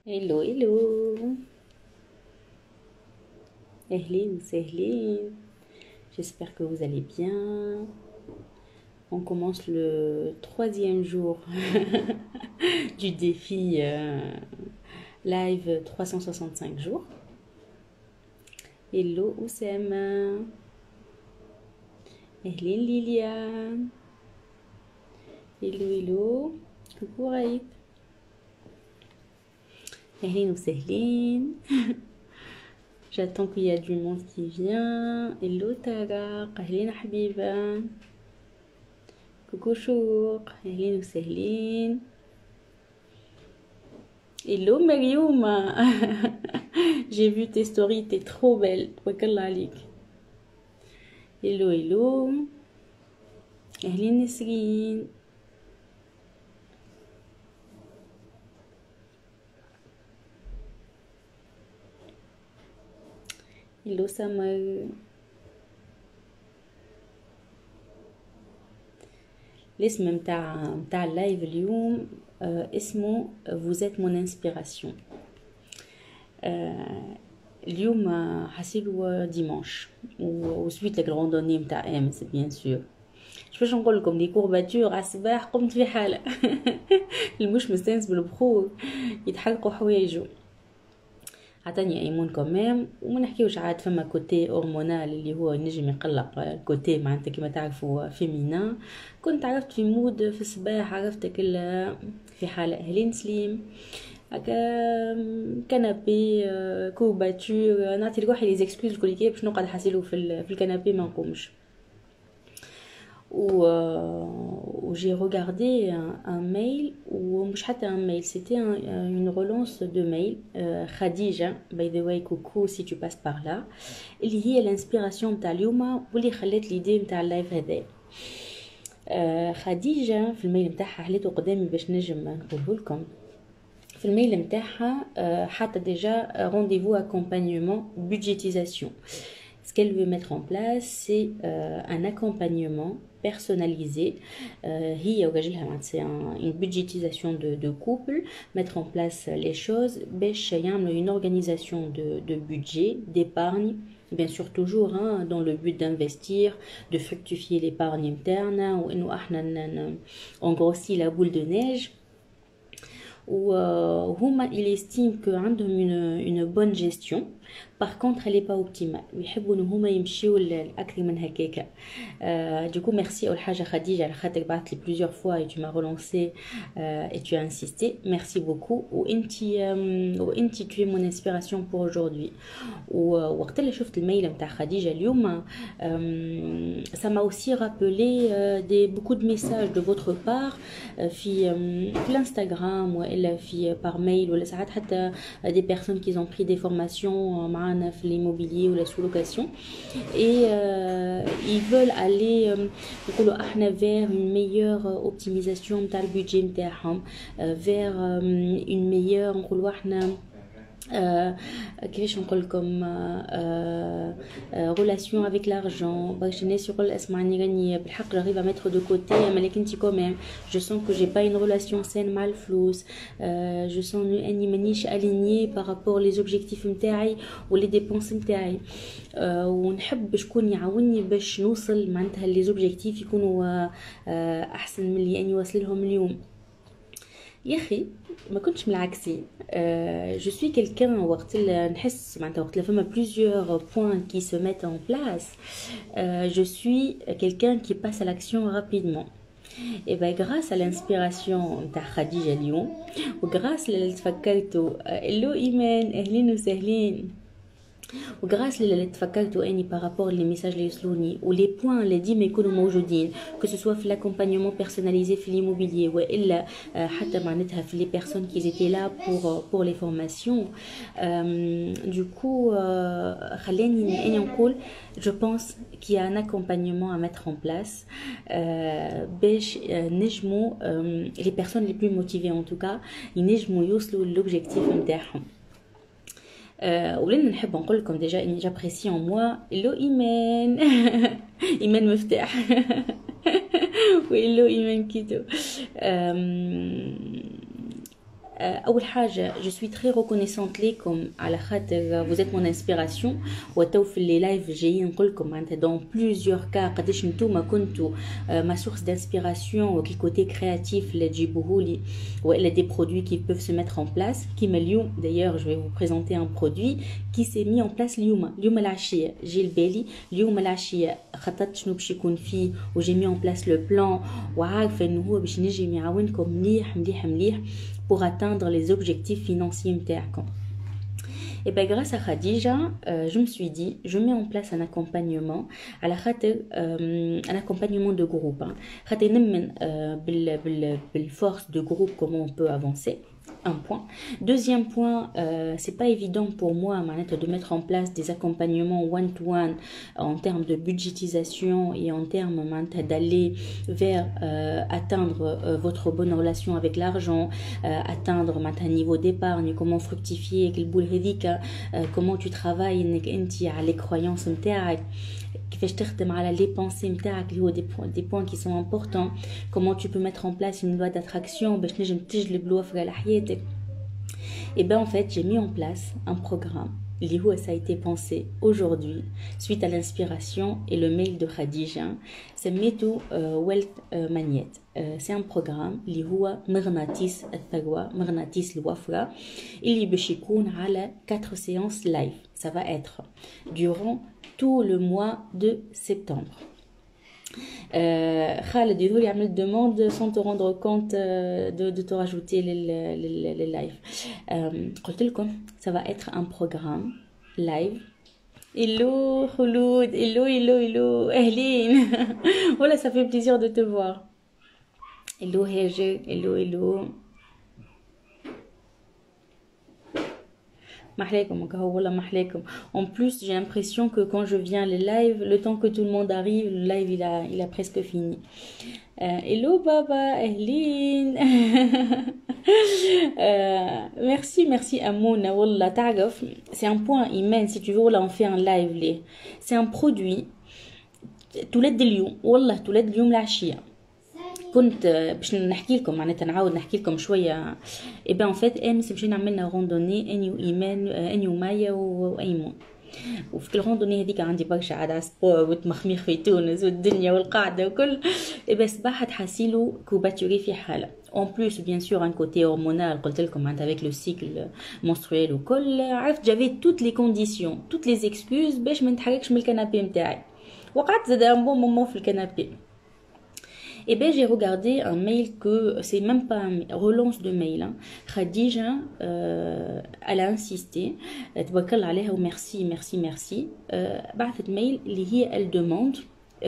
Hello, hello. Ehline ou Sehline. J'espère que vous allez bien. On commence le troisième jour du défi live 365 jours. Hello Oussama. Ehline Liliane. Hello, hello. Coucou Raït. Ehline ou Sehline. J'attends qu'il y a du monde qui vient. Hello Tara. Ehline Habiba. Coucou Chouk. Ehline ou Sehline. Hello Mariouma. J'ai vu tes stories, t'es trop belle. Tabakallah alik. Hello, hello. Ehline Nesrine. Hello Samar. الاسم متاع اللايف اليوم اسمه vous êtes mon inspiration. اليوم حسيلو ديمانش وسويت لك الغوندوني متاع امس بيان سور. باش نقول لكم لي كورباتور على الصباح قمت في حاله. المش مستانس بالبخور يتحرقوا حوايجو. عطاني ايمون كمام وما نحكيوش عاد فما كوتي هرمونال اللي هو نجم يقلق الكوتي معناتها كما تعرفوا فيمينا. كنت عرفت في مود في الصباح عرفت كل في حاله هلين سليم هكا كنابي كورباتور نعطي لروحي لي زيكسكوز الكل باش نقعد حاسيلو في الكنابي ما نقومش. Où j'ai regardé un mail, ou un mail, c'était une relance de mail. Khadija, by the way, coucou si tu passes par là. اللي هي l'inspiration متاع اليوم واللي خلت l'idée متاع اللايف هذا. خديجة في الميل متاعها حليته قدامي باش نجم نقوله لكم. في الميل متاعها حتى déjà rendez-vous accompagnement budgétisation. Ce qu'elle veut mettre en place, c'est un accompagnement personnalisé. C'est une budgétisation de couple, mettre en place les choses, une organisation de budget, d'épargne, bien sûr toujours dans le but d'investir, de fructifier l'épargne interne, on grossit la boule de neige. وهما il estime que عندهم une bonne gestion. Par contre, elle n'est pas optimale. يحبوا ان هما يمشيوا الاكثر من هكاكا. Du coup, merci اول حاجه خديجه على خاطرك بعثت لي plusieurs fois et tu m'as relancé et tu as insisté. Merci beaucoup. وانتي tu es mon inspiration pour aujourd'hui. ووقت اللي شفت الميل نتاع خديجه اليوم ça m'a aussi rappelé beaucoup de messages de votre part في l'Instagram والا في par mail ولا ساعات حتى des personnes qui ont pris des formations معنا في l'immobilier ou la sous-location et ils veulent aller يقولوا احنا vers une meilleure optimisation نتاع البودجي نتاعهم vers une meilleure نقولوا احنا كيفاش نقول لكم relation avec l'argent. باش الناس يقول اسمعني غني بالحق j'arrive à mettre de côté مالك انت كمان je sens que j'ai pas une relation saine مع الفلوس. je sens اني مانيش alignée par rapport les objectifs نتاعي ولي dépenses نتاعي. ونحب شكون يعاوني باش نوصل معناتها لي زوبجيكتيف يكونوا احسن من اللي اني واصلهم اليوم. يا اخي ما كنتش من العكسي. je suis quelqu'un وقت نحس معناتها وقت فما plusieurs points qui se mettent en place je suis quelqu'un qui passe à l'action rapidement. Et ben grâce à l'inspiration نتاع خديجة اليوم وgrâce اللي تفكرتوا hello إيمان أهلين وسهلين وغراس اللي تفكرتوا اني بارابور لي ميساج اللي يوصلوني ولي بوين اللي ديما يكونوا موجودين كو سوسوا في لاكومبانيمون بيرسوناليزي في ليموبيليي والا حتى معناتها في لي بيرسون كي زيتي لا بور لي فورماسيون. دو كو خلاني اني نقول جو بونس كي ان اكومبانيمون ا ميتر ان بلاس باش نجموا لي بيرسون لي بلو موتيفي ان توكا ينجموا يوصلوا لوبجيكتيف نتاعهم. ولين نحب نقول لكم ديجا اني جابريسي ان موا لو ايمان ايمان مفتاح ولو ايمان كيتو. أول حاجة je suis très reconnaissante ليكم على خاطر vous êtes mon inspiration وتو في اللي لايف جايين نقولكم معناتها dans plusieurs cas قداش نتوما كنتوا ma source d'inspiration وكي côté créatif اللي تجيبوهولي وإلا des produits qui peuvent se mettre en place كيما اليوم d'ailleurs je vais vous présenter un produit qui s'est mis en place اليوم العشية جي البالي اليوم العشية خططت شنو باش يكون فيه وجي mis en place le plan وعارفة إنه هو باش نجي يعاونكم مليح pour atteindre les objectifs financiers متاعكم. Et bien grâce à Khadija, je me suis dit, je mets en place un accompagnement à la un accompagnement de groupe. خاطر نمن بالforce de groupe comment on peut avancer. Un point. Deuxième point, c'est pas évident pour moi de mettre en place des accompagnements one-to-one en termes de budgétisation et en termes d'aller vers atteindre votre bonne relation avec l'argent, atteindre un niveau d'épargne, comment fructifier, comment tu travailles à les croyances كيفاش تخدم على les pensées نتاعك اللي هو des points qui sont importants, comment tu peux mettre en place une loi d'attraction باش نجم تجلب الوفرة لحياتك. Et ben en fait j'ai mis en place un programme اللي هو ça a été pensé aujourd'hui suite à l'inspiration et le mail de Khadija سميته Wealth Magnet. C'est un programme اللي هو مغناطيس الثروة مغناطيس الوفرة اللي باش يكون على 4 séances live. Ça va être durant tout le mois de septembre. Khaled il a mis une demande sans te rendre compte de te rajouter les lives. قلت لكم ça va être un programme live. Hello Khouloud, hello Ehlin. Voilà, ça fait plaisir de te voir. Hello Heje, hello. En plus, j'ai l'impression que quand je viens les lives, le temps que tout le monde arrive, le live il a presque fini. Hello Baba, Ehlin. Merci Amouna. Wallah, ta'arif, c'est un point immense. Si tu veux, là on fait un live. C'est un produit. تولد اليوم والله تولد اليوم العشية. كنت باش نحكي لكم معناتها نعاود نحكي لكم شويه. اي بان فيت امس مشينا عملنا روندوني اني وايمان اني ومايا وايمون. وفي الروندوني هذيك عندي برشا عاد سبور وتمخميخ في تونس والدنيا والقاعده وكل. اي بس صباح تحسيلو كوباتوري في حاله. En plus, bien sûr, un côté hormonal, avec le cycle menstruel ou كل. عرفت j'avais toutes les conditions, toutes les excuses باش ما نتحركش من الكنابي نتاعي. وقعدت زاد un bon moment في الكنابي. Et bien j'ai regardé un mail que c'est même pas une relance de mail. Hein. Khadija, elle a insisté. تبارك عليها وميرسي. بعثت mail اللي هي elle demande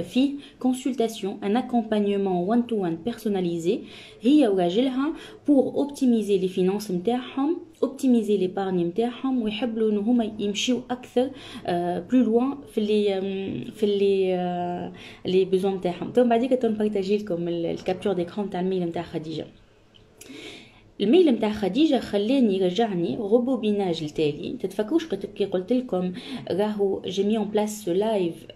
في consultation, un accompagnement one-to-one personnalisé هي وراجلها pour optimiser les finances نتاعهم, optimiser l'épargne نتاعهم ويحبوا إنه هما يمشيوا أكثر plus loin في les besoins نتاعهم. تو بعديك تنبارطاجي لكم الكابتور ديكران نتاع الميل نتاع خديجة. الميل نتاع خديجه خلاني رجعني روبوبيناج التالي. تتفكروش كي قلت لكم راهو جي en place ce live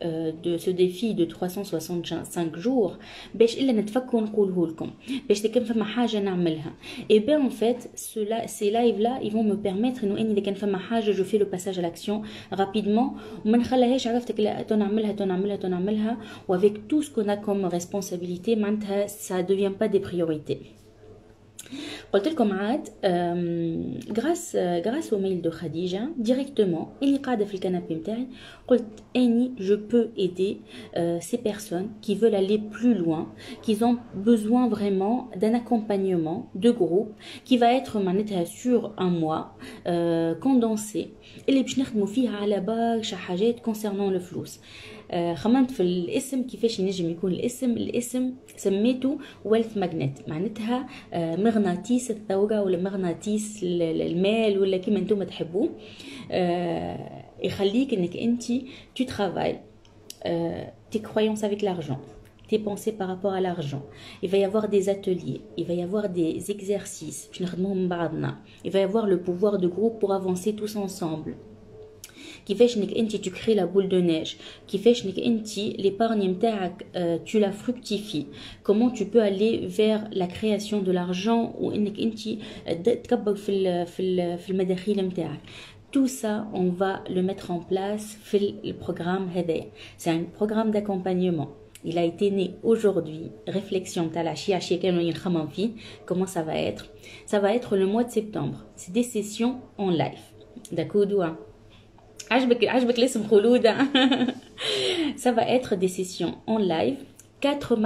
de ce défi de 365 jours باش الا نتفكروا نقوله لكم باش كان فما حاجه نعملها. Et bien en fait ces lives là ils vont me permettre انه اني اذا كان فما حاجه je fais le passage à l'action rapidement وما نخليهاش عرفتك لا تنعملها و avec tout ce qu'on a comme responsabilité معناتها ça devient pas des priorités. قلت لكم عاد grâce au mail de Khadija directement اللي قاعده في الكنابي نتاعي قلت اني je peux aider ces personnes qui veulent aller plus loin, qui ont besoin vraiment d'un accompagnement de groupe qui va être معناتها sur un mois condensé اللي باش نخدموا فيها على برشا حاجات concernant le flous. خممت في الاسم كيفاش ينجم يكون الاسم سميته Wealth Magnet معناتها مغناطيس الثورة ولا مغناطيس المال ولا كيما انتم تحبوه. يخليك انك انتي tu travailles tes croyances avec l'argent, tes pensées par rapport à l'argent. Il va y avoir des ateliers, il va y avoir des exercices باش نخدموهم بعضنا. Il va y avoir le pouvoir de groupe pour avancer tous ensemble. كيفاش انك انت tu crées la boule de neige كيفاش انك انت l'épargne نتاعك tu la fructifies comment tu peux aller vers la création de l'argent وانك انت تكبر في المداخيل نتاعك. Tout ça, on va le mettre en place في le programme هذا. C'est un programme d'accompagnement. Il a été né aujourd'hui. Réflexion comment ça va être? Ça va être le mois de septembre. C'est des sessions en live. D'accord? عجبك الاسم خلودة. Ça va être des sessions en live, 4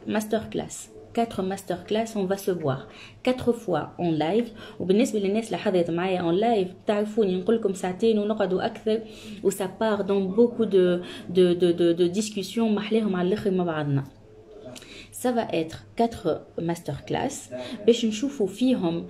masterclass. 4 masterclass, on va se voir 4 fois en live. وبالنسبة للناس اللي حضرت معايا en live تعرفوني نقول لكم ساعتين ونقعدوا أكثر و ça part dans beaucoup de discussions محلاهم على الآخر مع بعضنا. Ça va être 4 masterclass باش نشوفوا فيهم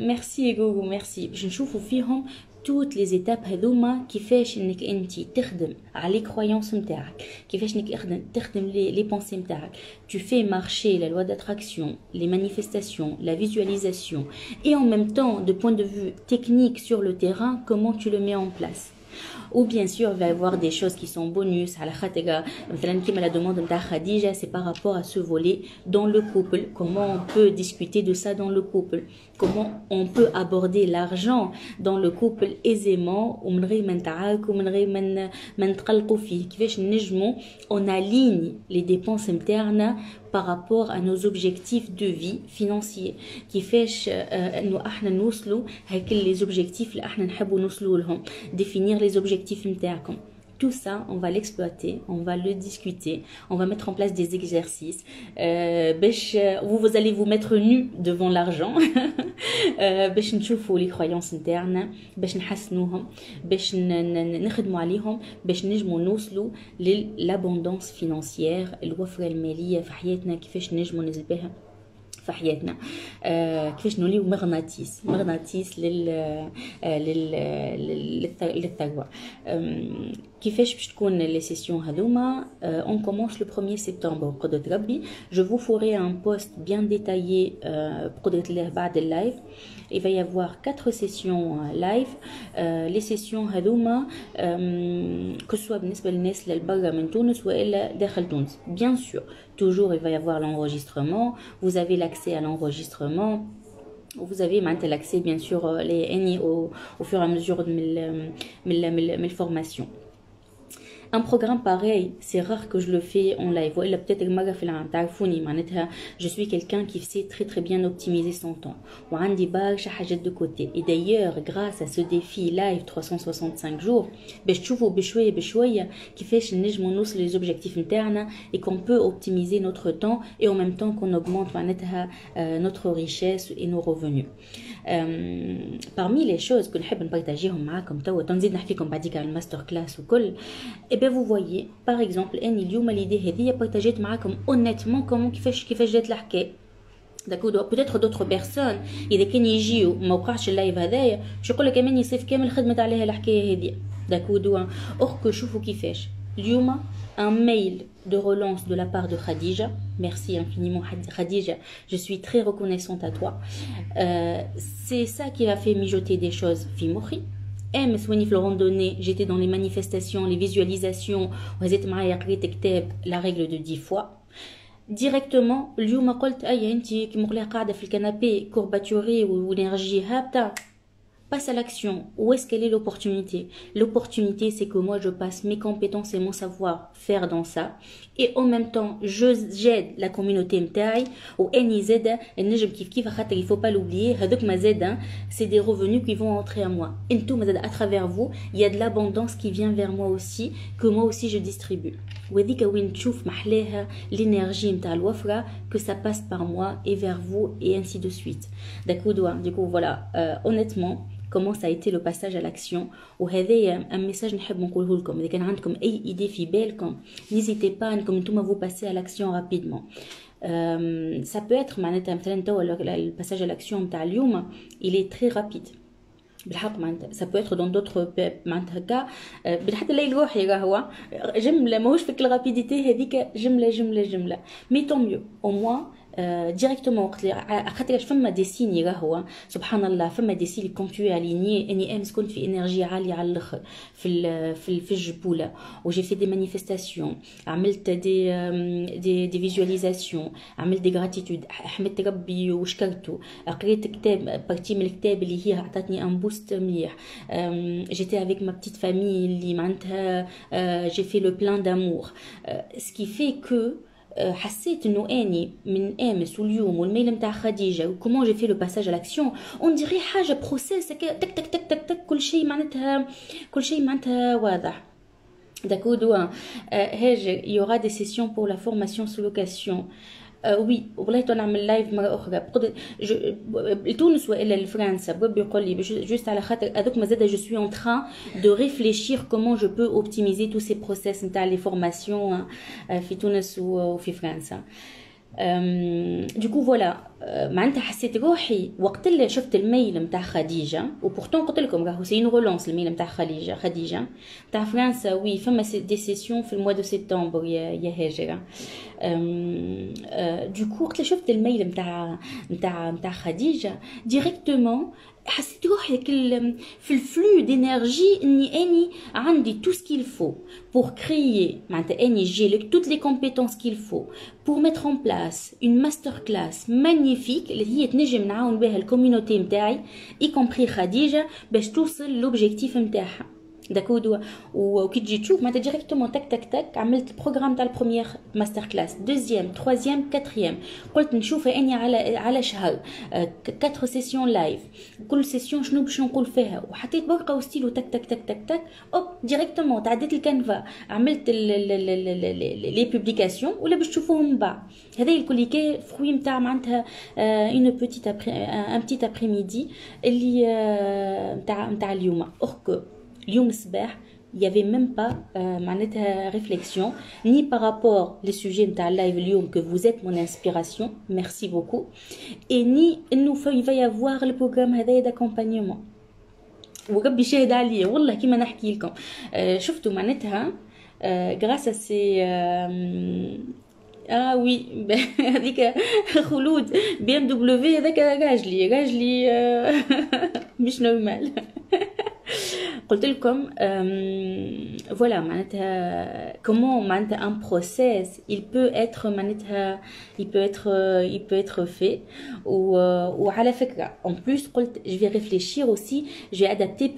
merci Gogo merci باش نشوفوا فيهم toutes les étapes هذوما كيفاش انك انت تخدم على les croyances نتاعك كيفاش انك تخدم les pensées نتاعك tu fais marcher la loi d'attraction les manifestations la visualisation et en même temps de point de vue technique sur le terrain comment tu le mets en place. Ou bien sûr il va y avoir des choses qui sont bonus على خاطر مثلا كيما la demande نتاع خديجة c'est par rapport à ce volet dans le couple comment on peut discuter de ça dans le couple comment on peut aborder l'argent dans le couple aisément ومن غير ما نتعاركوا ومن غير ما نتقلقوا فيه كيفاش نجموا on aligne les dépenses internes par rapport à nos objectifs de vie financiers كيفاش انه احنا نوصلوا هيك les objectifs اللي احنا نحبوا نوصلوا لهم définir les objectifs نتاعكم. Tout ça, on va l'exploiter, on va le discuter, on va mettre en place des exercices. Vous allez vous mettre nu devant l'argent. باش نشوفوا les croyances internes, باش نحسنوهم, باش نخدموا عليهم, باش نجموا نوصلوا للabondance financière, الوفرة المالية في حياتنا كيفاش نجموا نزل بها في حياتنا كيفاش نوليو مغناطيس للثروة. كيفاش باش تكون لي سيسيون هذوما on commence le 1er septembre بقدرة ربي. Je vous ferai un post bien détaillé بقدرة الله بعد اللايف. Il va y avoir 4 sessions live. Les sessions هذوما que ce soit بالنسبة للناس اللي برا من تونس وإلا داخل تونس. Bien sûr, toujours il va y avoir l'enregistrement. Vous avez l'accès à l'enregistrement. Vous avez l'accès bien sûr au fur et à mesure de mes formations. Un programme pareil, c'est rare que je le fais en live. Ou peut-être je suis quelqu'un qui sait très très bien optimiser son temps. Ou عندي برشا حاجات de côté. Et d'ailleurs, grâce à ce défi live 365 jours, باش تشوفوا بشوية بشوية كيفاش نجموا نوصل les objectifs internes et qu'on peut optimiser notre temps et en même temps qu'on augmente notre richesse et nos revenus. Parmi les choses que نحب نبارطاجيهم معاكم توا تنزيد نحكيكم بعديك على الماستر كلاس وكل. Et bien vous voyez par exemple اني اليوم l'idée هذه بارطاجيت معاكم honnêtement comment كيفاش جات الحكايه. داكور peut-être d'autres personnes اذا كان يجيو ما وقعش اللايف هذايا باش يقول لك كمان يصيف كامل خدمت عليها الحكايه هذه. داكور or que شوفوا كيفاش اليوم un mail de relance de la part de Khadija. Merci infiniment Khadija, je suis très reconnaissante à toi. C'est ça qui a fait mijoter des choses في مخي. في الرandonnée, j'étais dans les manifestations, les visualisations, وهزيت معايا قريت كتاب la règle de 10 fois. Directement, اليوم قلت اي انت كي مقليه قاعده في الكنابي كورباتوري وانرجي هابطه. Passe à l'action. Où est-ce qu'elle est l'opportunité? L'opportunité, c'est que moi, je passe mes compétences et mon savoir-faire dans ça. Et en même temps, j'aide la communauté متاعي. Ou NIZ, النجم كيف خاطر il faut pas l'oublier. هذوك ما زاد, c'est des revenus qui vont entrer à moi. Et tout, à travers vous, il y a de l'abondance qui vient vers moi aussi, que moi aussi je distribue. وذيك وين تشوف محلاها l'énergie نتاع الوفرة que ça passe par moi et vers vous et ainsi de suite. Du coup, voilà, honnêtement, comment ça a été le passage à l'action. وهذا un message نحب نقوله لكم. إذا كان عندكم أي idée في بالكم, n'hésitez pas أنكم نتوما vous passer à l'action rapidement. Ça peut être معناتها مثلا توا le passage à l'action نتاع اليوم il est très rapide. بالحق معناتها ça peut être dans d'autres معناتها هكا حتى الليل روحي راهو جمله ماهوش فيك الرابيديتي هذيك جمله mais tant mieux au moins ديريكتومون وقت خاطرش فما دي سيني راهو سبحان الله فما دي سيني كون تو اليني اني امس كنت في انرجي عاليه على الاخر في الجبوله وجي في دي مانيفستاسيون عملت دي فيزواليزاسيون عملت دي غراتيتود حمدت ربي وشكرته قريت كتاب بارتي من الكتاب اللي هي عطاتني ان بوست مليح جيتي افيك ما بتيت فامي اللي معناتها جي في لو بلان دامور سكي في كو حسيت انه اني من امس واليوم والميل نتاع خديجه وكومون جي في لو باساج ا لاكسيون اون ديري حاجه بروسيس تك تك تك تك تك كل شيء معناتها واضح. D'accord, il y aura des sessions pour la formation sous location. Oui, والله نعمل لايف مره اخرى لتونس والا لفرنسا بربي يقول لي جوست على خاطر هذوك مازال جو سوي ان تران دو ريفليشير كومون جو بو اوبتيميزي تو سي بروسيس نتاع لي فورماسيون في تونس وفي فرنسا. دوكو فوالا معناتها حسيت روحي وقت اللي شفت الميل نتاع خديجه وبورتون قلت لكم راهو سي اون رولونس الميل نتاع خديجه نتاع فرنسا. وي فما دي سيسيون في الموا دو سبتمبر يا هاجره. دوكو وقت اللي شفت الميل نتاع خديجه ديريكتومون حسيت روحي في الفلو دينيرجي اني عندي tout ce qu'il faut pour créer معناتها اني j'ai toutes les compétences qu'il faut pour mettre en place une masterclass magnifique اللي هي تنجم نعاون بها الكوميونيتي نتاعي y compris خديجه باش توصل لوبجيكتيف نتاعها. داكو وكي تجي تشوف معناتها ديريكتومون تك تك تك عملت البروغرام تاع البروميير ماستر كلاس دوزيام تروازيام كاتريام قلت نشوفها اني على شهر 4 سيسيون لايف كل سيسيون شنو باش نقول فيها وحطيت برقه وستيلو تك تك تك تك تك اوب ديريكتومون تعديت الكانفا عملت لي بوبليكاسيون ولا باش تشوفوهم من بعد. هذا الكل كي فروي نتاع معناتها اون بوتيت ان بتيت ابري ميدي اللي نتاع اليوم اوركو اليوم الصباح il y avait même pas معناتها réflexion ni par rapport les sujets نتاع اللايف اليوم que vous êtes mon inspiration merci beaucoup et ni انه il va y avoir le programme هذايا d'accompagnement وربي شاهد عليا والله كيما نحكي لكم شفتوا معناتها grâce à ces وي هذيك خلود بي ام دبليو هذاك راجلي مش نورمال. قلت لكم voilà معناتها comment معناتها un process il peut être معناتها il peut être fait وعلى فكرة en plus قلت je vais réfléchir aussi je vais adapter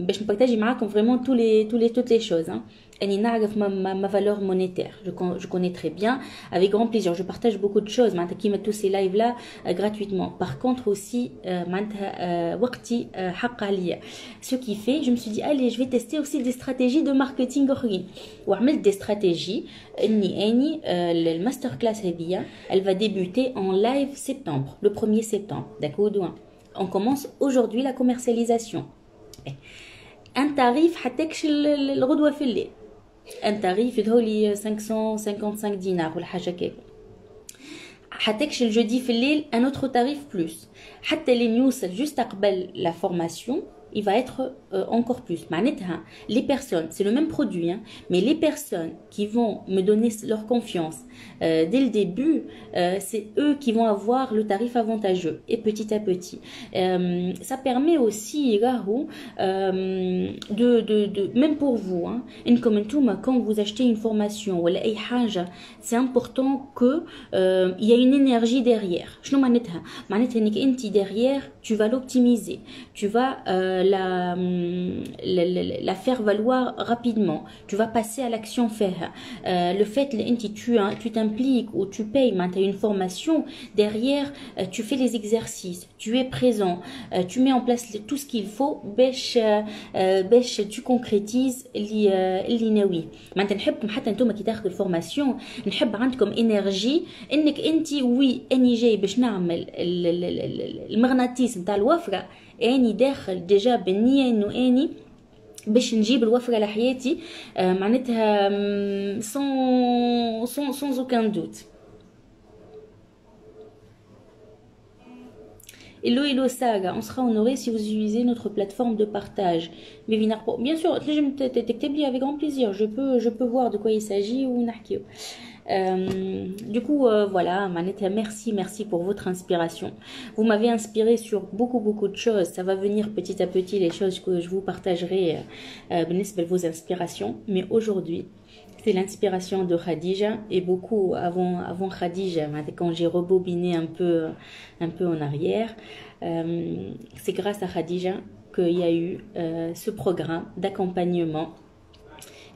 باش نبارطاجي معاكم vraiment toutes les choses hein. أني نعرف ma valeur monétaire je connais très bien avec grand plaisir je partage beaucoup de choses معناتها كيما tous ces lives là gratuitement. Par contre aussi معناتها وقتي حق عليا ce qui fait je me suis dit allez je vais tester aussi des stratégies de marketing أخرين وعملت des stratégies اني الماستر كلاس هذيا elle va débuter en live septembre le 1er septembre. D'accord, on commence aujourd'hui la commercialisation. un tarif حتكش الغدوة في الليل ان تاريف يدهولي 555 دينار ولا حاجه كيف حتكش الجودي في الليل ان اوتر تاريف بلس حتى اللي يوصل جوست قبل لا فورماسيون il va être encore plus. Les personnes, c'est le même produit, hein, mais les personnes qui vont me donner leur confiance dès le début, c'est eux qui vont avoir le tarif avantageux et petit à petit. Ça permet aussi, Rahou, même pour vous, hein, quand vous achetez une formation, c'est important qu'il y a une énergie derrière. Derrière, tu vas l'optimiser, tu vas la faire valoir rapidement, tu vas passer à l'action faire. Le fait que tu t'impliques ou tu payes une formation, derrière tu fais les exercices, tu es présent, tu mets en place tout ce qu'il faut باش tu concrétises اللي ناوي. معناتها نحبكم حتى نتوما كي تاخذوا الفورماسيون نحب عندكم انرجي انك انت وي اني جاي باش نعمل المغناطيس نتاع الوفره اني داخل ديجا بالنيه انه اني باش نجيب الوفره لحياتي معناتها sans aucun doute. Hello Saga, on sera honoré si vous utilisez notre plateforme de partage. Mais bien sûr, avec grand plaisir, je peux voir de quoi il s'agit ou نحكيو. Du coup, voilà, Manetta, merci pour votre inspiration. Vous m'avez inspiré sur beaucoup de choses. Ça va venir petit à petit, les choses que je vous partagerai, vos inspirations. Mais aujourd'hui, c'est l'inspiration de Khadija et beaucoup avant Khadija, quand j'ai rebobiné un peu en arrière. C'est grâce à Khadija qu'il y a eu ce programme d'accompagnement.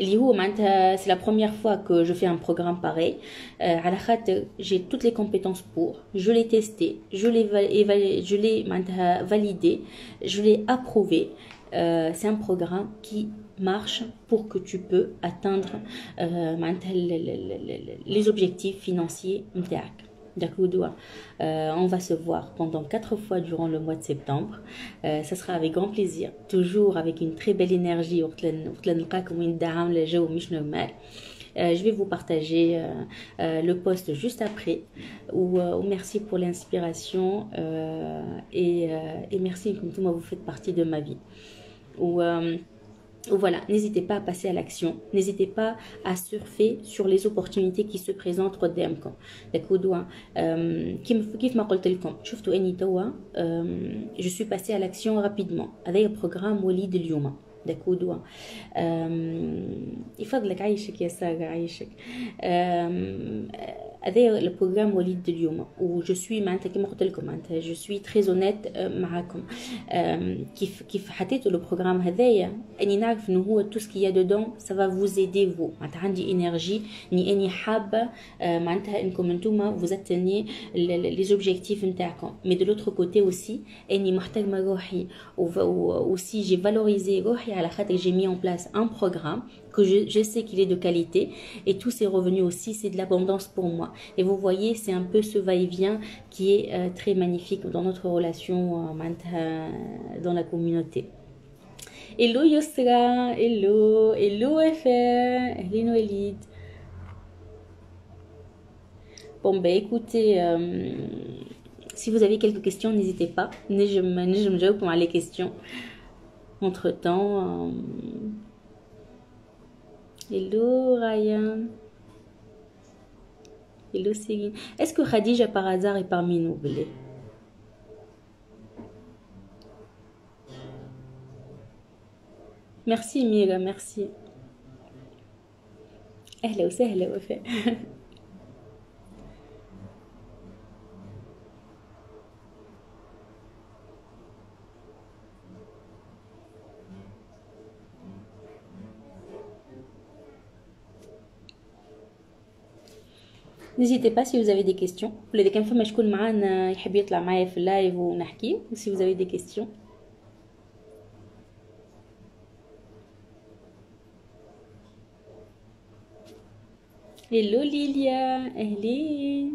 C'est la première fois que je fais un programme pareil. J'ai toutes les compétences pour. Je l'ai testé, je l'ai validé, je l'ai approuvé. C'est un programme qui marche pour que tu peux atteindre les objectifs financiers. On va se voir pendant 4 fois durant le mois de septembre. Ça sera avec grand plaisir, toujours avec une très belle énergie. Je vais vous partager le post juste après. Merci pour l'inspiration et merci que vous faites partie de ma vie. Voilà, n'hésitez pas à passer à l'action, n'hésitez pas à surfer sur les opportunités qui se présentent قدامكم. كيف ما قلت لكم شفتوا اني توا je suis passée à l'action rapidement. هذا programme وليد اليوم. دكودوا يفضلك عايشك يا ساقة عايشك. هذا البروغرام وليد اليوم و جو سوي معناتها كيما قلت لكم معناتها جو سوي تري اونيت معاكم. كيف حطيتوا البروغرام هذايا اني نعرف انه هو تو سكي يا دودون سا فا فوز ايدي فو معناتها عندي انرجي اني حابه معناتها انكم انتوما فوز اتني لي زوبجيكتيف نتاعكم. مي دو لوتر كوتي اوسي اني محترمه روحي اوسي جي فالوريزي روحي على خاطر جي مي ان بلاس ان بروغرام que je sais qu'il est de qualité et tous ces revenus aussi c'est de l'abondance pour moi. Et vous voyez, c'est un peu ce va-et-vient qui est très magnifique dans notre relation dans la communauté. Hello Yosra, hello FR, hello Elite. Bon ben écoutez, si vous avez quelques questions, n'hésitez pas. Je me pour les questions. Entre-temps... Hello Ryan. Hello Céline. Est-ce que Khadija par hasard est parmi nous, Blé? Merci Mira, merci. أهلا وسهلا وفاء. N'hésitez pas si vous avez des questions. ولا كان فما شكون معانا يحب يطلع معايا في اللايف ونحكي. Si vous avez des questions. Hello Lilia, أهلين.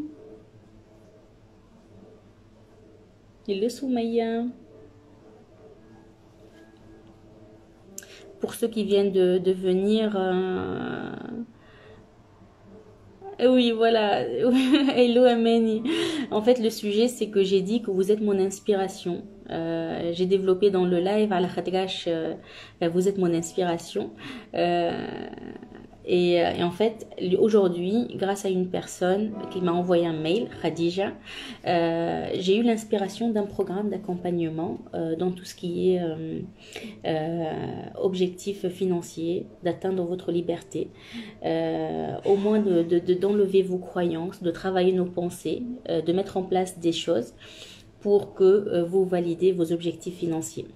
Hello Soumaya. Pour ceux qui viennent de venir... Oui, voilà. Hello Amani. En fait, le sujet, c'est que j'ai dit que vous êtes mon inspiration. J'ai développé dans le live à la khadrash, vous êtes mon inspiration. Et en fait, aujourd'hui, grâce à une personne qui m'a envoyé un mail, Khadija, j'ai eu l'inspiration d'un programme d'accompagnement dans tout ce qui est objectif financier, d'atteindre votre liberté, au moins d'enlever vos croyances, de travailler nos pensées, de mettre en place des choses pour que vous validez vos objectifs financiers.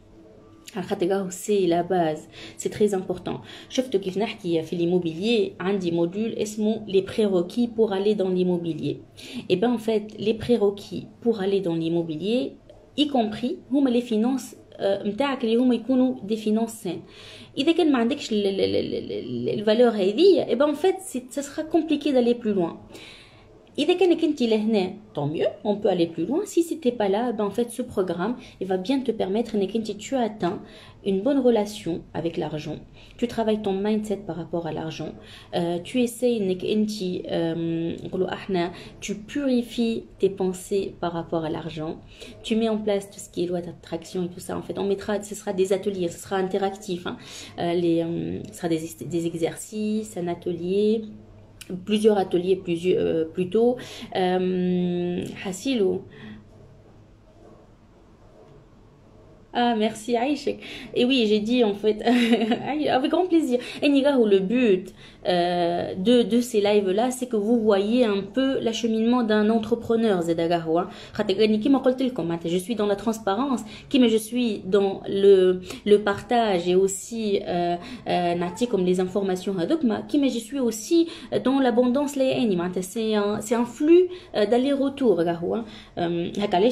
C'est la base, c'est très important. شفت كيف نحكي في l'immobilier عندي module اسمه les prérequis pour aller dans l'immobilier. Et ben en fait les prérequis pour aller dans l'immobilier y compris هما les finances متاعك اللي هما يكونوا des finances saines. إذا كان ما عندكش الفالور هذه et ben en fait ça sera compliqué d'aller plus loin. إذا كانك أنت لهنا tant mieux, on peut aller plus loin. Si c'était pas là, ben en fait ce programme il va bien te permettre que tu atteins une bonne relation avec l'argent. Tu travailles ton mindset par rapport à l'argent. Tu essayes tu purifies tes pensées par rapport à l'argent. Tu mets en place tout ce qui est loi d'attraction et tout ça. En fait, ce sera des ateliers, ce sera interactif. Ce sera des exercices, un atelier. plusieurs ateliers plus tôt. Hassilou. Ah, merci Aïchek. Et oui, j'ai dit en fait, avec grand plaisir. Et Niga, le but de ces lives-là, c'est que vous voyez un peu l'acheminement d'un entrepreneur. Je suis dans la transparence, mais je suis dans le partage et aussi comme les informations, mais je suis aussi dans l'abondance. C'est un flux d'aller-retour.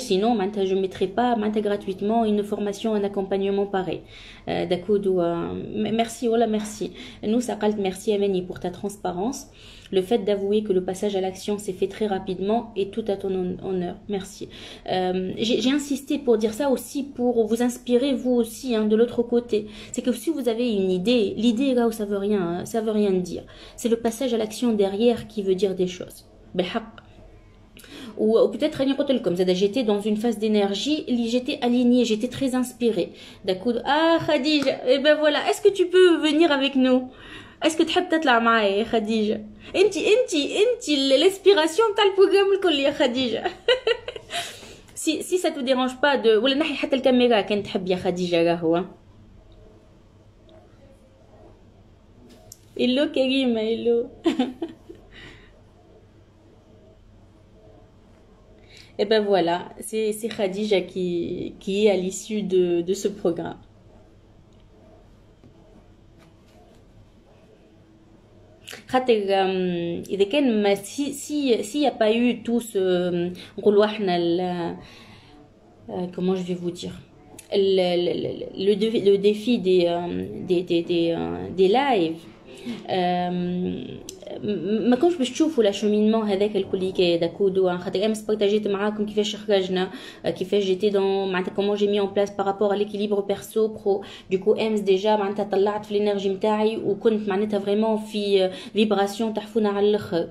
Sinon, je ne mettrai pas gratuitement une formation, un accompagnement pareil. D'accord, merci, voilà, merci. Nous, ça calme, merci Amani pour ta transparence. Le fait d'avouer que le passage à l'action s'est fait très rapidement est tout à ton honneur. Merci. J'ai insisté pour dire ça aussi, pour vous inspirer vous aussi, de l'autre côté. C'est que si vous avez une idée, l'idée là où ça veut rien dire. C'est le passage à l'action derrière qui veut dire des choses. Ou peut-être comme j'étais dans une phase d'énergie, j'étais alignée, j'étais très inspirée. D'accord. Ah Khadija, et ben voilà, est-ce que tu peux venir avec nous? Est-ce que tu veux تطلع معايا يا خديجة؟ انت l'inspiration تاع البروغرام الكل يا خديجة. Si ça te dérange pas de ولا نحي حتى الكاميرا كان تحب يا خديجة راهو. Hello Karima, hello. Et ben voilà, c'est Khadija qui est à l'issue de ce programme. إذا كان s'il n'y a pas eu tout ce comment je vais vous dire, le défi des lives, ما كنتش باش تشوفوا l'acheminement هذاك الكل كي داكودو خاطر امس بارطاجيت معاكم كيفاش خرجنا كيفاش جيتي دون معناتها كومون جي مي اون بلاس بارابور على ليكيليبر بيرسو برو دوكو امس ديجا معناتها طلعت في الانرجي نتاعي وكنت معناتها فريمون في فيبراسيون تحفونه على الاخر.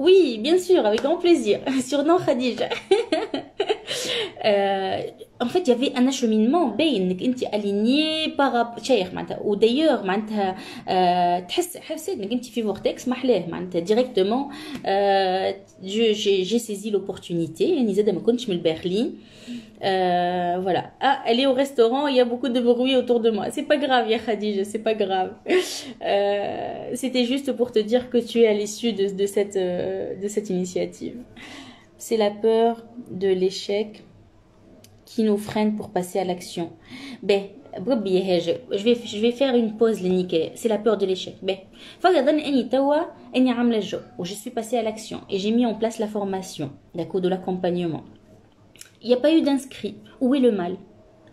Oui, bien sûr, avec grand plaisir. Surnom Khadija. En fait, il y avait un acheminement بين انت aligné par شيخ معناتها ودايور معناتها حسيت انك انت في vortex محلاه معناتها directement. J'ai saisi l'opportunité يعني زاد ما كنتش من برلين. Voilà. Ah, elle est au restaurant, il y a beaucoup de bruit autour de moi. C'est pas grave, ya Khadija, c'est pas grave. C'était juste pour te dire que tu es à l'issue de cette initiative. C'est la peur de l'échec qui nous freine pour passer à l'action. Ben, je vais faire une pause l'unique. C'est la peur de l'échec. Ben, je suis passée à l'action et j'ai mis en place la formation, d'accord, de l'accompagnement. Il n'y a pas eu d'inscrits. Où est le mal?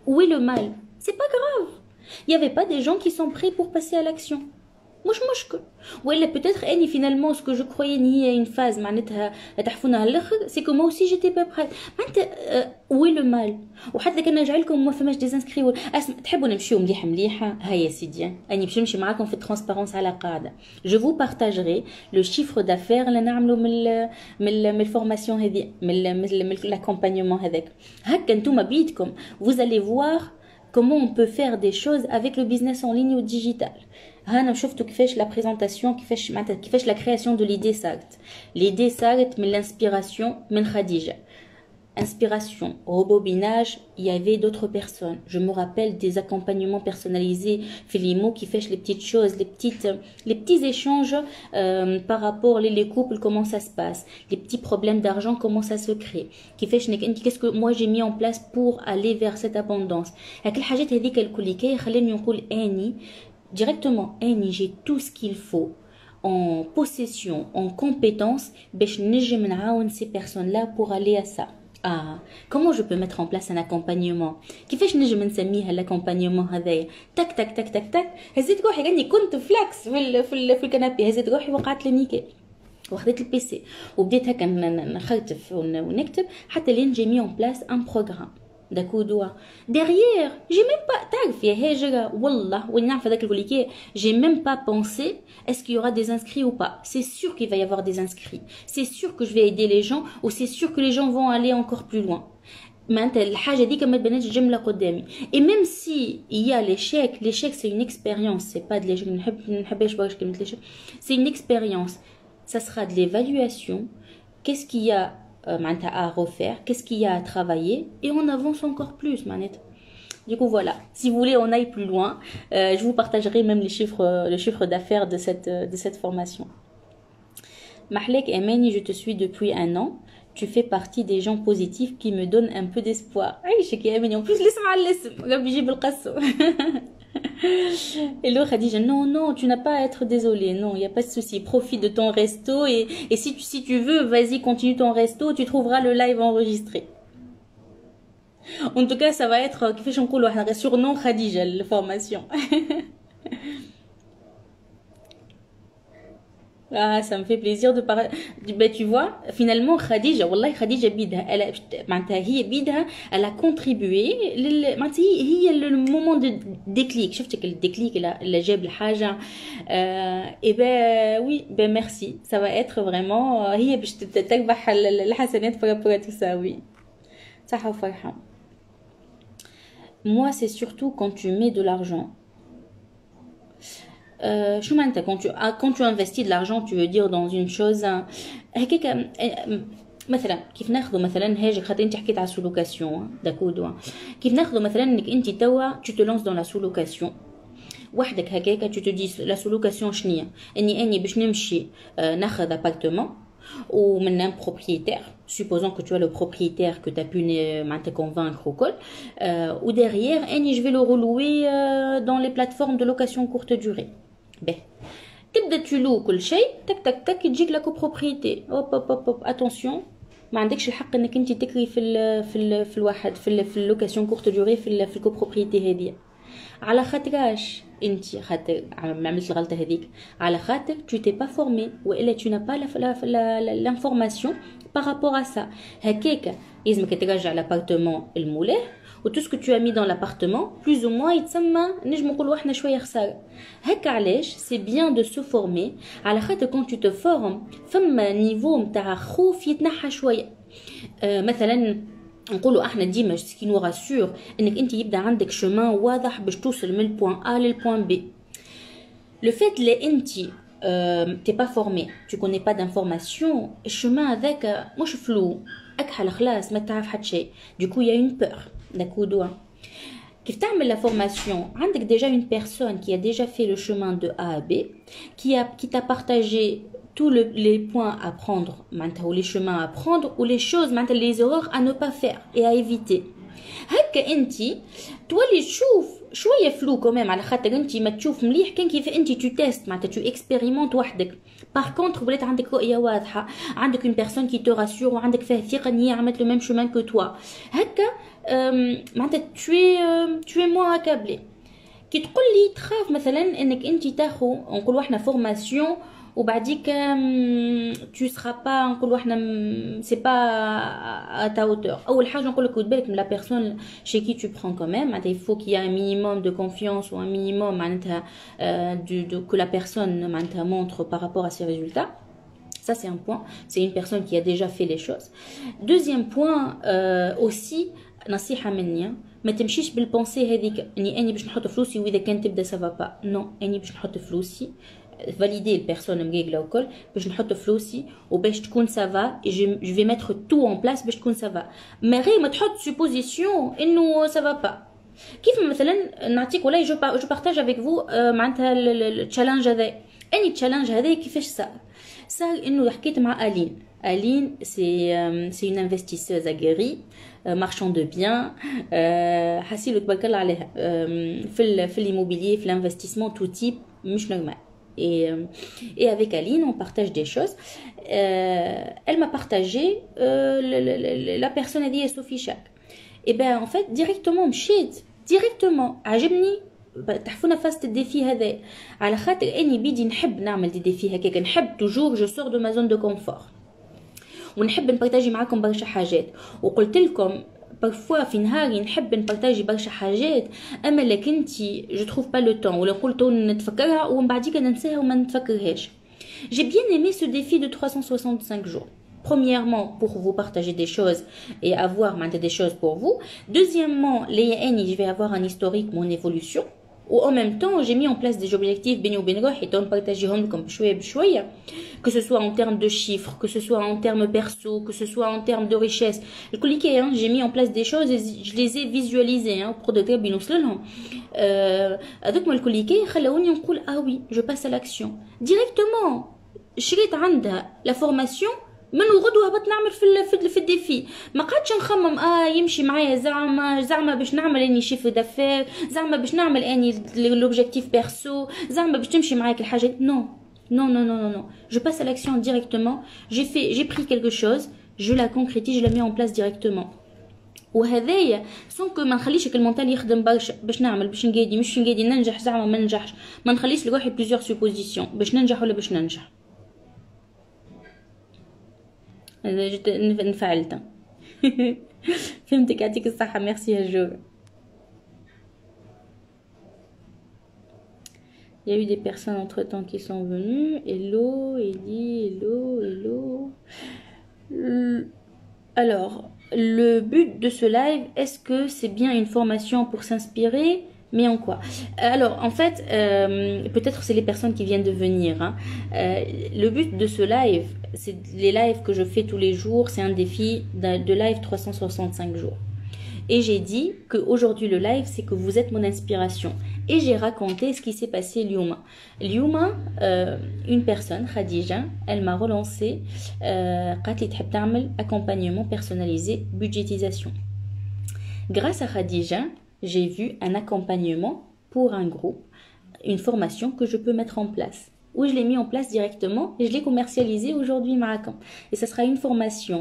Où est le mal? C'est pas grave. Il n'y avait pas des gens qui sont prêts pour passer à l'action. Ou peut-être finalement ce que je croyais nier à une phase c'est que moi aussi j'étais pas prête. Où est le mal? وحتى كان نجعلكم ما فماش دي انسكري تحبوا نمشيو مليحه هيا يا سيدي اني باش نمشي معاكم في الترانسبارونس على قاعده. Je vous partagerai le chiffre d'affaires اللي نعملو من الفورماسيون هذه من l'accompagnement هذاك هكا نتوما بيدكم. Vous allez voir comment on peut faire des choses avec le business en ligne ou digital. هنا شفتوا كيفاش لا بريزونطاسيون كيفاش لا كرياسيون دو ليدي صارت. ليدي صارت من الانسبيراسيون من خديجه. Inspiration, rebobinage, il y avait d'autres personnes. Je me rappelle des accompagnements personnalisés, Filimo qui fait les petites choses, les petits échanges par rapport les couples, comment ça se passe, les petits problèmes d'argent, comment ça se crée. Qui fait qu'est-ce que moi j'ai mis en place pour aller vers cette abondance. Directement, j'ai tout ce qu'il faut en possession, en compétence, ces personnes-là pour aller à ça. Ah, comment je peux mettre en place un accompagnement? كيفاش نجم نسميها l'accompagnement هذايا تك تك تك تك تك هزيت روحي كاني كنت فلاكس في الكنابي هزيت روحي وقعت لي نيكي وخديت البيسي وبديت هكا نخرطف ونكتب حتى لين جي مي اون بلاس ان بروغرام. D'accord. Derrière, j'ai même pas j'ai même pas pensé est-ce qu'il y aura des inscrits ou pas. C'est sûr qu'il va y avoir des inscrits. C'est sûr que je vais aider les gens ou c'est sûr que les gens vont aller encore plus loin. معناتها الحاجه دي ما تبانش جمله قدامي. et même si il y a l'échec c'est une expérience, c'est pas de l'échec. نحبش برشا كلمه l'échec, c'est une expérience, ça sera de l'évaluation. Qu'est-ce qu'il y a معناتها à refaire, qu'est-ce qu'il y a à travailler, et on avance encore plus معناتها. Du coup voilà, si vous voulez on aille plus loin, je vous partagerai même le chiffre d'affaires de cette formation. Mahlek Emeni, je te suis depuis 1 an. Tu fais partie des gens positifs qui me donnent un peu d'espoir. Aïchek Emeni, en plus l'ism al l'ism, Rabbi Jib al-Qasso. Et l'autre a dit non, tu n'as pas à être désolé, non, il n'y a pas de souci, profite de ton resto et si tu veux, vas-y, continue ton resto, tu trouveras le live enregistré. En tout cas, ça va être surnom Khadija, la formation. Ah, ça me fait plaisir de parler. Ben, tu vois, finalement, Khadija, Wallah, Khadija bidha, elle a contribué. Il y a le moment de déclic. Je sais que le déclic, la jeb, le haja. Et ben, oui, ben, merci. Ça va être vraiment, هي باش تكبح الحسنات pour tout ça, oui. صحة وفرحة. Moi, c'est surtout quand tu mets de l'argent. شو معناتها quand tu investis de l'argent, tu veux dire dans une chose هكاك مثلا كيف ناخذ مثلا هاجك خاطر انت حكيت على السولوكاسيون داكودو كيف ناخذ مثلا انك انت توا tu te lances dans la solocation وحدك هكاك tu te dis la solocation شنية اني باش نمشي ناخذ ابارتمون ومن un propriétaire, supposons que tu as le propriétaire que tu as pu te convaincre au col, ou derrière, je vais le relouer dans les plateformes de location courte durée. Ben, تبدا تلو كل شيء تك تك تك تجيك la copropriété. Hop, attention, ما عندكش الحق انك انت تكري في الواحد في اللوكاسيون كورت دوري في الكوبروبريتي هذه على خاطرش انت خاطر عملت الغلطه هذيك على خاطر tu t'es pas formé والا tu n'as pas l'information par rapport à ça. هكاك لازمك ترجع l'appartement المولاه و tout ce que tu as mis dans l'appartement plus ou moins يتسمى نجم نقولوا احنا شويه خساره. هكا علاش c'est bien de se former على خاطر quand tu te formes فما نيفو نتاع خوف يتنحى شويه. مثلا نقولوا احنا ديما سكي نو راسور انك انت يبدا عندك شومان واضح باش توصل من البوان A للبوان B. Le fait اللي انت t'es pas formé, tu connais pas d'information, الشومان هذاك مش فلو اكحل خلاص ما تعرف حتى شيء. Du coup il y a une peur. D'accord. كيف تعمل la formation عندك déjà une personne qui a déjà fait le chemin de A à B, qui t'a partagé tous les points à prendre, ou les chemins à prendre, ou les choses, les erreurs à ne pas faire et à éviter. هكا انتي تولي تشوف شويه فلو كمان على خاطر انتي ما تشوف مليح كان كيف انتي تو تيست معناتها تو اكسبيريمونت وحدك. باغ كونتر ولات عندك رؤيه واضحه، عندك اون بيرسون كي تو راسور وعندك فيها ثقه ان هي عملت لو ميم شومان كو توا. هكا معناتها تو موان اكابلي. كي تقول لي تخاف مثلا انك انتي تاخو نقولوا احنا فورماسيون وبعديك tu seras pas نقولوا احنا c'est pas à ta hauteur. اول حاجه نقول لك خد بالك من la personne chez qui tu prends quand même. معناتها il faut qu'il y ait un minimum de confiance ou un minimum معناتها que la personne معناتها montre par rapport à ses résultats. Ça c'est un point, c'est une personne qui a déjà fait les choses. Deuxième point aussi نصيحه مني ما تمشيش بالبونسي هذيك اني باش نحط فلوسي واذا كان تبدا سافا با. نو اني باش نحط فلوسي valider les personnes مقيقله وكل باش نحط فلوسي وباش تكون سافا. je vais mettre tout en place باش تكون سافا. ما غير ما تحط supposition انه سافا با. كيف مثلا نعطيك ولا جو بارتاج افيك فو معناتها التشالنج هذا. اني التشالنج هذا كيفاش صار انه حكيت مع الين c'est une investisseuse aguerrie, marchand de biens, حسيلو تبارك الله عليها في l'immobilier, في l'investissement tout type مش normal. Et avec Aline, on partage des choses. Elle m'a partagé la personne a dit Sophie Chak. Et ben en fait directement directement عجبني تحفونا فاست الديفي هذا على خاطر اني بيدي نحب نعمل دي ديفي هكاك. نحب توجور جو سور دو ما زون دو كونفور ونحب نبارطاجي معاكم برشا حاجات. وقلت لكم parfois في نهاري نحب نبارطاجي برشا حاجات اما لك انتي جو تروف با لو طون ولا قلت نتفكرها ومن بعديك ننساها وما نتفكرهاش. J'ai bien aimé ce défi de 365 jours. Premièrement, pour vous partager des choses et avoir des choses pour vous. Deuxièmement, je vais avoir un historique, mon évolution. Ou en même temps, j'ai mis en place des objectifs que ce soit en termes de chiffres, que ce soit en termes perso, que ce soit en termes de richesse. J'ai mis en place des choses et je les ai visualisées pour de tels avec moi le ah oui, je passe à l'action directement. شريت عندها la formation من وغدوه هبط نعمل في الديفي ما قعدتش نخمم يمشي معايا زعما باش نعمل اني شيف دافير زعما باش نعمل اني لوبجيكتيف بيرسو زعما باش تمشي معاك الحاجات non, je passe à l'action directement. J'ai pris quelque chose, je la concrétise, je la mets en place directement. وهذايا سونك ما نخليش المونتال يخدم برشا باش نعمل باش نقادي مش نقادي ننجح زعما ما ننجحش ما نخليش لروحي بليزيور سوبوزيسيون باش ننجح ولا باش ننجح انفعلت فهمتك يعطيك الصحة ميرسي يا جو. Il y a eu des personnes entre temps qui sont venues. Hello, Ellie, hello. Alors, le but de ce live, est-ce que c'est bien une formation pour s'inspirer? Mais en quoi? Alors, en fait, peut-être c'est les personnes qui viennent de venir. Le but de ce live, c'est les lives que je fais tous les jours. C'est un défi de live 365 jours. Et j'ai dit qu'aujourd'hui le live, c'est que vous êtes mon inspiration. Et j'ai raconté ce qui s'est passé Lyouma. Lyouma, une personne, Khadija, elle m'a relancé, accompagnement personnalisé, budgétisation. Grâce à Khadija, j'ai vu un accompagnement pour un groupe, une formation que je peux mettre en place. Où je l'ai mis en place directement et je l'ai commercialisé aujourd'hui Maracan. Et ça sera une formation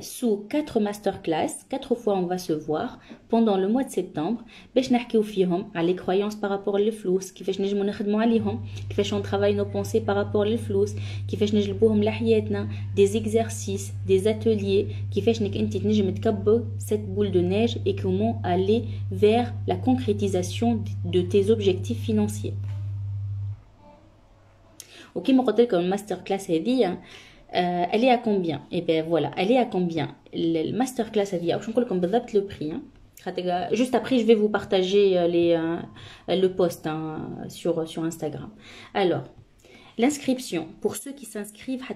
sous 4 masterclass, 4 fois on va se voir pendant le mois de septembre. باش نحكيو فيهم على les croyances par rapport aux flous, كيفاش نجمو نخدمو عليهم, كيفاش on travaille nos pensées par rapport aux flous, كيفاش نجلبوهم لحياتنا, des exercices, des ateliers, كيفاش انك انت تنجم تكبر cette boule de neige et comment aller vers la concrétisation de tes objectifs financiers. Ok, mon côté comme masterclass elle est à combien? Et bien voilà, elle est à combien? Le masterclass je ne sais pas le prix. Juste après, je vais vous partager le post sur Instagram. Alors, l'inscription pour ceux qui s'inscrivent à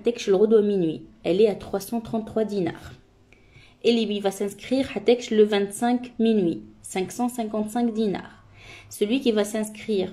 minuit, elle est à 333 dinars. Et lui va s'inscrire à le 25 minuit, 555 dinars. Celui qui va s'inscrire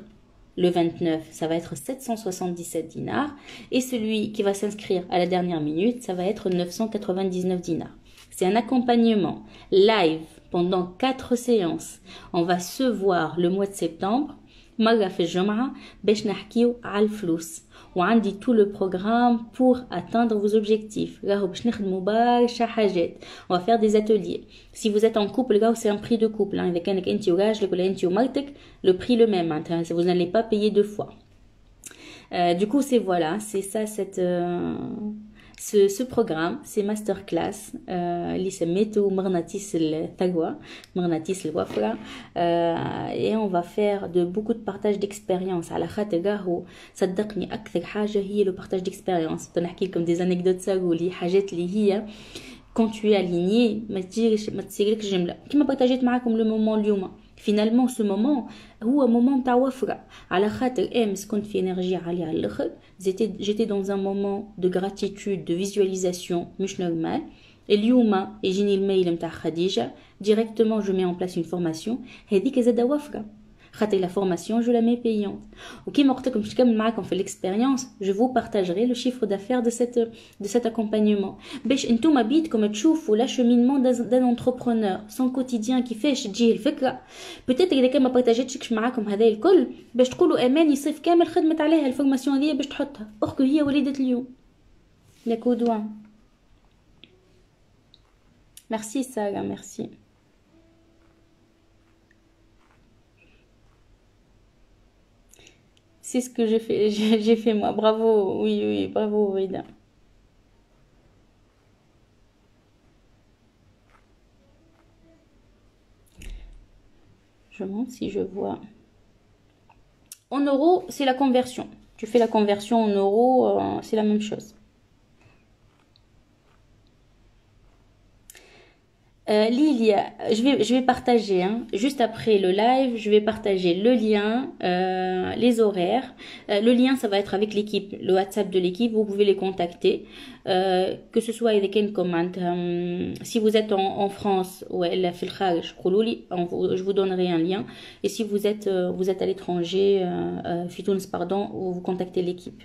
le 29, ça va être 777 dinars. Et celui qui va s'inscrire à la dernière minute, ça va être 999 dinars. C'est un accompagnement live pendant 4 séances. On va se voir le mois de septembre. مرة في الجمعة باش نحكيو على الفلوس وعندي tout le programme pour atteindre vos objectifs. راهو باش نخدموا برشا حاجات. On va faire des ateliers. Si vous êtes en couple, راهو c'est un prix de couple. إذا كانك أنت وراجلك ولا أنت ومرتك, le prix le même. Vous n'allez pas payer 2 fois. Du coup, c'est voilà, c'est ça ce programme, c'est masterclass اللي سميته مغناطيس الثروة مغناطيس الوفرة et on va faire de beaucoup de partage d'expérience على خاطر راهو صدقني أكثر حاجة هي le partage d'expérience. نحكي لكم des anecdotes ساغولي حاجات اللي هي quand tu es aligné ما تصيرلكش جملة كيما بارتاجيت معاكم le moment اليوم. Finalement ce moment هو moment تاع وفرة على خاطر امس كنت في انرجي عالية على الاخر. J'étais dans un moment de gratitude, de visualisation مش normal. اليوم يجيني الميل نتاع خديجة directement je mets en place une formation هذيك زاده وفرة خاطر la formation je la mets payante. وكيما قلت لكم باش نكمل معاكم في l'expérience, je vous partagerai le chiffre d'affaires de cet accompagnement باش انتوما بيدكم تشوفوا l'acheminement d'un entrepreneur son quotidien كيفاش تجيه الفكرة. peut-être اذا كان ما بارطاجيتش معاكم هذا الكل باش تقولوا اماني صيف كامل خدمت عليها الفورماسيون هذه باش تحطها اخك هي وليدة اليوم. يا كودوان merci Sarah, merci. C'est ce que j'ai fait moi. Bravo, oui, bravo Rida. Je montre si je vois. En euros, c'est la conversion. Tu fais la conversion en euros, c'est la même chose. Lilia, je vais partager, hein, juste après le live, je vais partager le lien, les horaires. Le lien, ça va être avec l'équipe, le WhatsApp de l'équipe, vous pouvez les contacter. Que ce soit avec une commande. Si vous êtes en France ou je vous donnerai un lien. Et si vous êtes à l'étranger, Fitouns, pardon, vous contactez l'équipe.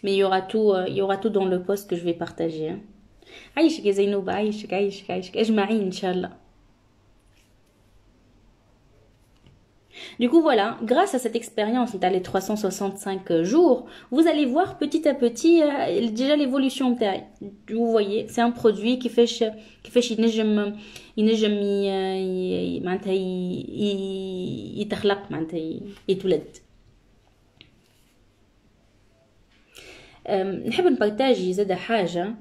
Mais il y aura tout dans le post que je vais partager, hein. عايشك يا زينوب، عايشك اجمعين ان شاء الله. Du coup voilà, grâce à cette expérience dans les 365 jours, vous allez voir petit à petit déjà l'évolution بتاعي. Vous voyez, c'est un produit كيفاش ينجم معناتها يتخلق معناتها يتولد. نحب نبارطاجي زاده حاجه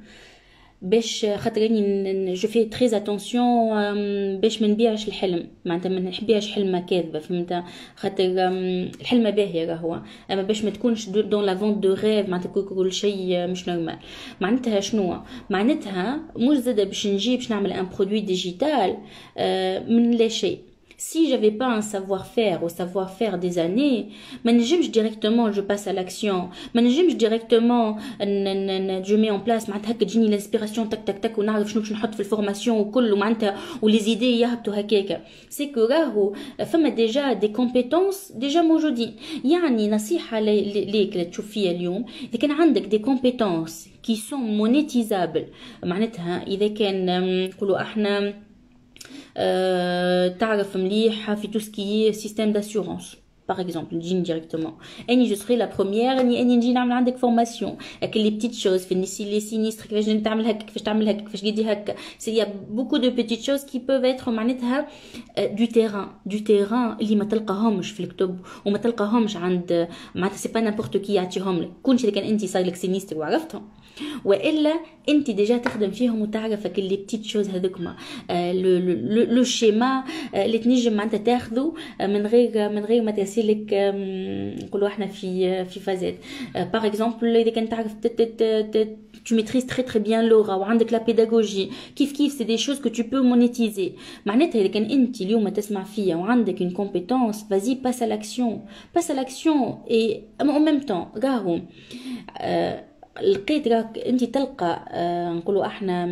باش خاطر راني جو في تري اتونسيون باش ما نبيعش الحلم، معناتها ما نحبيهاش حلمه كاذبه، فهمت؟ خاطر الحلمه باهيه راهو، اما باش ما تكونش دون لا فونت دو ريف معناتها كل شيء مش نورمال. معناتها شنو معناتها؟ مش زاده باش نجي باش نعمل ان برودوي ديجيتال من لا شيء. Si j'avais pas un savoir-faire ou savoir-faire des années, je directement je passe à l'action. Je directement je mets en place معناتها هكا تجيني l'inspiration tac tac tac ونعرف شنو باش نحط في الفورماسيون وكل معناتها ولي زيدي يهبطوا هكاك. سي كو راهو فما ديجا دي كومبيتونس ديجا موجودين. يعني نصيحه ليك تشوف فيا اليوم، اذا كان عندك دي كومبيتونس كي سون مونيتيزابل، معناتها اذا كان نقولوا احنا تعرف مليح في tout ce qui est système d'assurance par exemple, jean directement. Et je serai la première اني نجي نعمل عندك formation avec les petites choses في les sinistres كيفاش تعمل هكا كيفاش تعمل هكا كيفاش قدي هكا. il y a beaucoup de petites choses qui peuvent être معناتها du terrain اللي ما تلقاهمش في الكتب وما تلقاهمش عند معناتها سي با نابورت كي يعطيهم لك. كونش كان انت صار لك سينيستر وعرفتهم، والا انت ديجا تخدم فيهم وتعرفك اللي بتيت شوز هذوكما لو شيما اللي تنجم معناتها تاخذه من غير ما ترسلك نقولوا احنا في فازات. باغ اكزومبل اذا كنت تعرف tu maîtrises très très bien l'aura وعندك لا بيداغوجي كيف c'est des choses que tu peux monétiser. معناتها اذا كان انت اليوم تسمع فيا وعندك une compétence, vas-y passe à l'action et en même temps راهو لقيت راك انت تلقى نقولوا احنا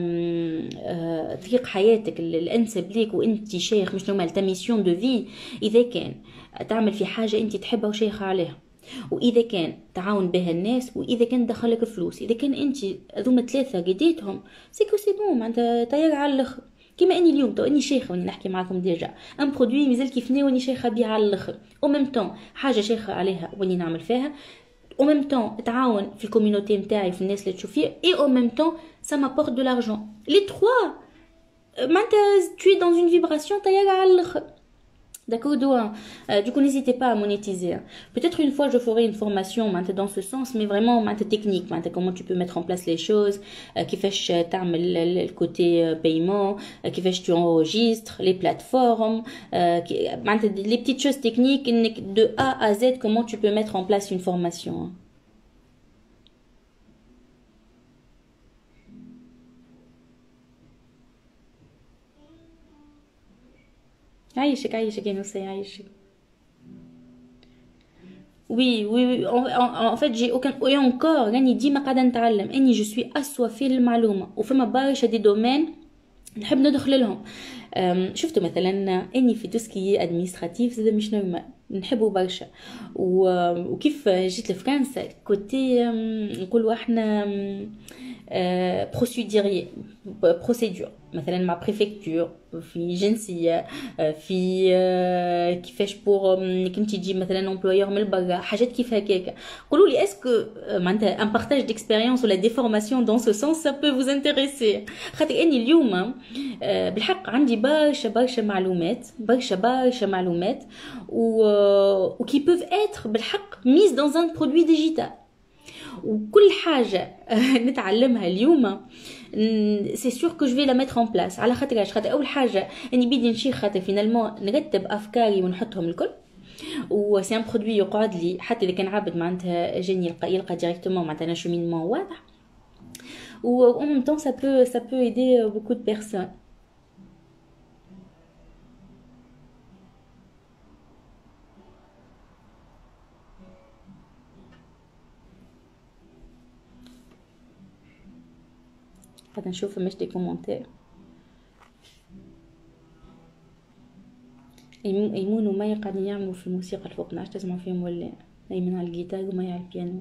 طريق حياتك الانسب ليك وانت شيخ مش نورمال تا ميسيون دو في. اذا كان تعمل في حاجه انت تحبها وشيخه عليها، واذا كان تعاون بها الناس، واذا كان دخلك فلوس، اذا كان انت هذوما ثلاثه قديتهم سيكو سي بون معناتها طير على الاخر. كيما اني اليوم تو اني شيخه واني نحكي معاكم ديجا ان برودوي مازال كيفني واني شيخه بيه على الاخر، او ميم طون حاجه شيخه عليها واني نعمل فيها، au même temps تعاون في الكوميونيتي نتاعي في الناس اللي تشوف فيها، et au même temps ça m'apporte de l'argent. les trois معناتها tu es dans une vibration طيارة على الاخر. D'accord, du coup n'hésitez pas à monétiser. Peut-être une fois je ferai une formation dans ce sens, mais vraiment technique, comment tu peux mettre en place les choses, كيفاش تعمل le côté paiement, كيفاش tu enregistres les plateformes, les petites choses techniques de A à Z, comment tu peux mettre en place une formation. عايشك يا نوسي عايشك. Oui, en fait j'ai aucun et encore راني ديما قاعده نتعلم اني جو سوي اسوافي للمعلومه وفما برشا دي دومين نحب ندخل لهم. شفتوا مثلا اني في توسكي ادمينستراتيف زاد مش نورمال نحبه برشا، وكيف جيت لفرنسا كوتي نقولوا احنا بروسيدور مثلا مع بريفكتور في جنسيه في كيفاش بور كنتي تجي مثلا امبلويور من برا حاجات كيف هكاك. قولوا لي اسكو معناتها ان بارطاج ديكسبيريونس ولا دي فورماسيون دون سو سونس سا بو فوز انتريسي. خاطر اني اليوم بالحق عندي برشا معلومات وكي بوف اتر بالحق ميز دون ان برودوي ديجيتال. وكل حاجه نتعلمها اليوم سي سور كو جو في لا ميتر اون بلاس. على خاطر اول حاجه اني بدي نشيخ خاطر فينالمون نرتب افكاري ونحطهم الكل، وسي ان برودوي يقعد لي حتى اذا كان عابد معناتها جاني يلقى ديريكتومون معناتها شومينمون واضح. ou en même temps ça peut aider beaucoup de personnes. قاعدة نشوف مش دي كومنتير. ايمون ومي قاعدين يعملوا في الموسيقى الفوق، نعرفش تسمعوا فيهم ولا؟ ايمن على الجيتار ومي على البيانو.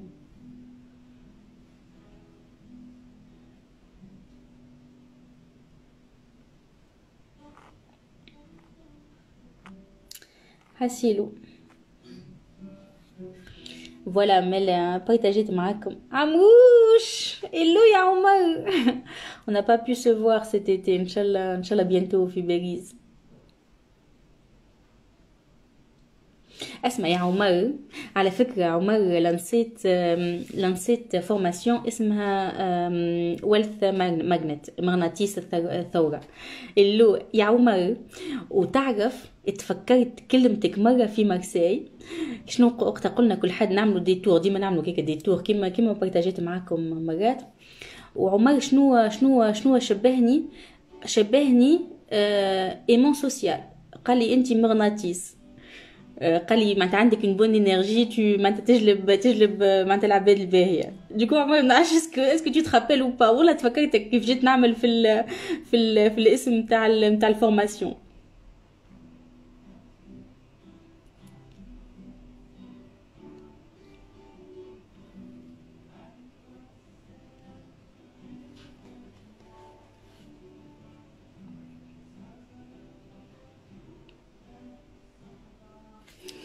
حسيلو فوالا مال بارتاجيت معاكم عموش. hello يا عمر. on n'a pas pu se voir cet été. ان شاء الله bientôt في باريس. اسمع يا عمر، على فكرة عمر لانسيت فورماسيون اسمها ويلث ماجنت، مغناطيس الثورة. اللو يا عمر، وتعرف اتفكرت كلمتك مرة في مارسي. شنو وقت قلنا كل حد نعملوا دي تور، ديما نعملوا كيكا دي تور كيما بارتاجيت معاكم مرات. وعمر شنو شبهني ايمون سوسيال. قال لي انت مغناطيس، قال لي معناتها عندك une bonne énergie، معناتها تجلب معناتها العباد الباهيه. دوكو ما نعرفش اسكو tu te rappelles ou pas، والله تفكرتك كيف جيت نعمل في الاسم نتاع الفورماسيون.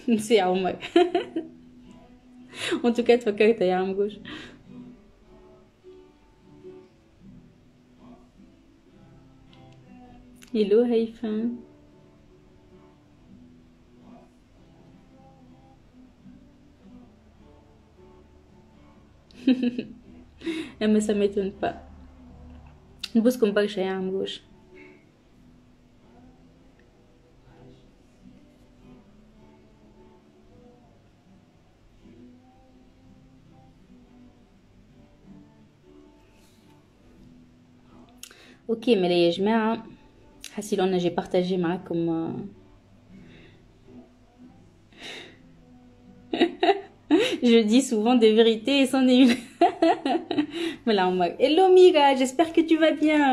نسي يا عمر. en tout cas تفكرت يا عمروش. hello هيفا. اما ça m'étonne pas. نبوسكم برشا يا عمروش. اوكي ملا يا جماعه، حسيلو انا جي بارطاجي معاكم je dis souvent des vérités et c'en est une. Voilà Omar. Hello Mira, j'espère que tu vas bien.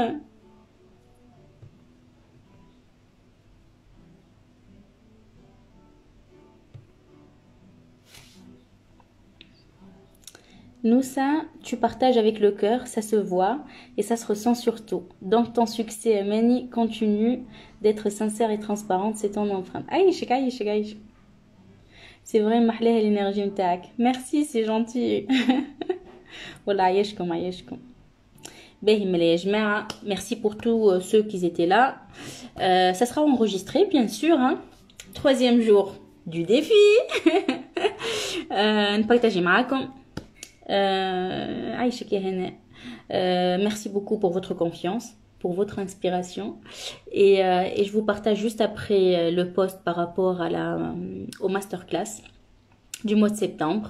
Nous, ça, tu partages avec le cœur, ça se voit et ça se ressent surtout. Donc, ton succès, Mani, continue d'être sincère et transparente, c'est ton empreinte. Aïchik, aïchik, aïchik. C'est vrai, mahleha l'énergie m'taak. Merci, c'est gentil. Voilà, aïchkom, aïchkom. Merci pour tous ceux qui étaient là. Ça sera enregistré, bien sûr. Hein. 3e jour du défi. Partager معاكم. Merci beaucoup pour votre confiance, pour votre inspiration, et je vous partage juste après le post par rapport à au masterclass du mois de septembre.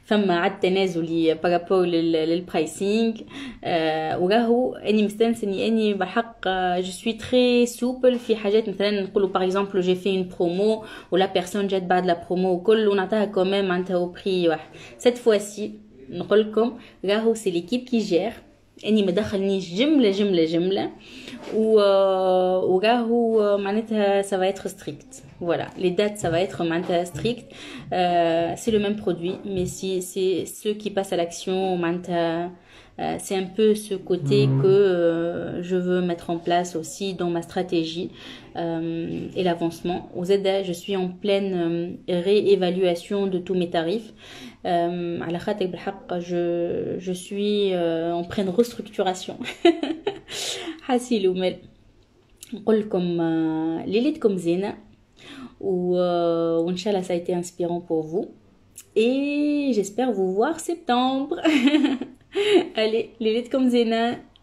فما عاد تنازلي par rapport للpricing، وراهو اني مستنسني اني بحق je suis très souple في حاجات. مثلا نقولوا par exemple j'ai fait une promo ولا personne جات بعد la promo وكل ونعطيها quand même معناتها au prix واحد. cette fois-ci نقول لكم راهو سي ليكيب كي جير، اني ما دخلنيش جمله وراهو معناتها ça va être strict. Voilà, les dates ça va être معناتها strict. C'est le même produit, mais si c'est ceux qui passent à l'action معناتها c'est un peu ce côté que je veux mettre en place aussi dans ma stratégie et l'avancement. Aux aides, je suis en pleine réévaluation de tous mes tarifs. Je suis en pleine restructuration. حاسيلو مال نقول لكم ليلتكم زينه وإن شاء الله ça a été inspirant pour vous et j'espère vous voir septembre. Allez, ليلتكم زينه.